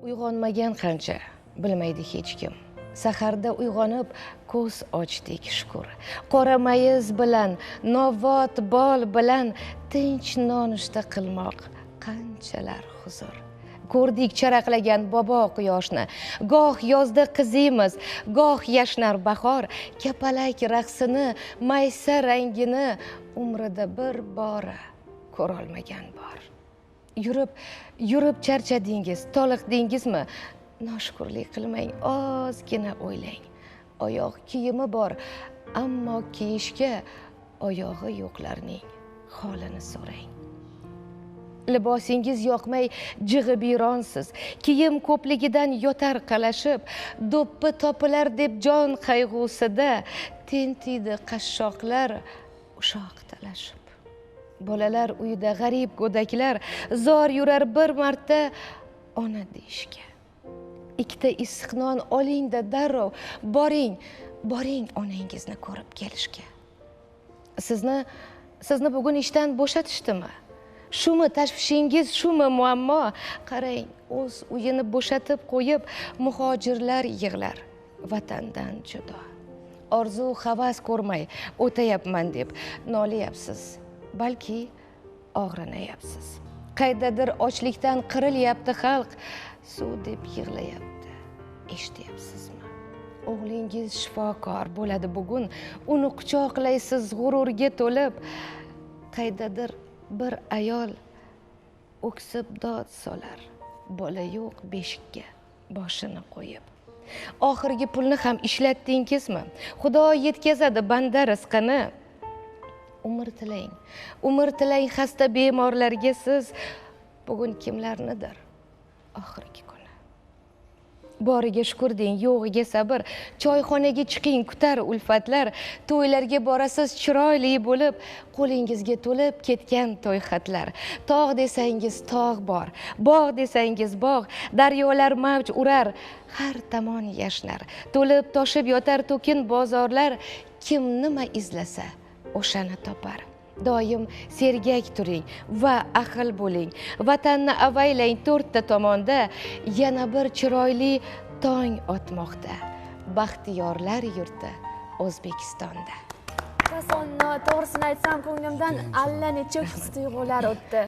Uyg'onmagan qancha bilmaydi hech kim. Saharda uyg'onib ko'z ochdik shukr. Qora mayiz bilan, novvot bol bilan tinch nonushta qilmoq qanchalar huzur. Ko'rdik charaqlagan bobo quyoshni, goh yozda qizimiz, goh yashnar bahor, kapalak raqsini, maysa rangini umrida bir bora ko'rolmagan bor. Yurib charchadingiz, toliqdingizmi? Noshukrlik qilmang, ozgina o'ylang. Oyoq kiyimi bor, ammo kiyishga oyog'i yo'qlarning holini so'rang. Libosingiz yoqmay jig'ibiyronsiz, kiyim ko'pligidan yotar qalashib, do'ppi topilar deb jon qayg'usida tentiydi qashshoqlar ushoq talashib. Bolalar uyida g'arib go'daklar zor yurar bir marta ona deyishga. Ikkita issiq non oling-da darrov, boring onangizni ko'rib kelishga. Sizni bugun ishdan bo'shatishdimi? Shumi tashvishingiz, shumi muammo? Qarang, o'z uyini bo'shatib qo'yib, muhojirlar yig'lar vatandan judo. Orzu havas ko'rmay o'tayapman deb nolayapsiz, balki og'rinayapsiz. Qaydadir ochlikdan qirilyapti xalq, suv deb yig'layapti. Eshityapsizmi? O'g'lingiz shifokor bo'ladi bugun, uni quchoqlaysiz g'ururga to'lib. Qaydadir bir ayol o'ksib dod solar, bola yo'q beshikka boshini qo'yib. Oxirgi pulni ham ishlatdingizmi? Xudo yetkazadi banda rizqini. Umr tilang xasta bemorlarga siz. Bugun kimlarnidir oxirgi kuni. Boriga shukr deng, yo'g'iga sabr. Choyxonaga chiqing, kutar ulfatlar. To'ylarga borasiz chiroyli bo'lib, qo'lingizga to'lib ketgan to'y xatlar. Tog' desangiz tog' bor, bog' desangiz bog', daryolar mavj urar, har tomon yashnar. To'lib toshib yotar to'kin bozorlar, kim nima izlasa o'shani topar. Doim sergak turing va ahil bo'ling. Vatanni avaylang to'rtta tomonda, yana bir chiroyli tong otmoqda. Baxtiyorlar yurti O'zbekistonda. To'g'risini aytsam, ko'nglimdan allanechuk his-tuyg'ular o'tdi.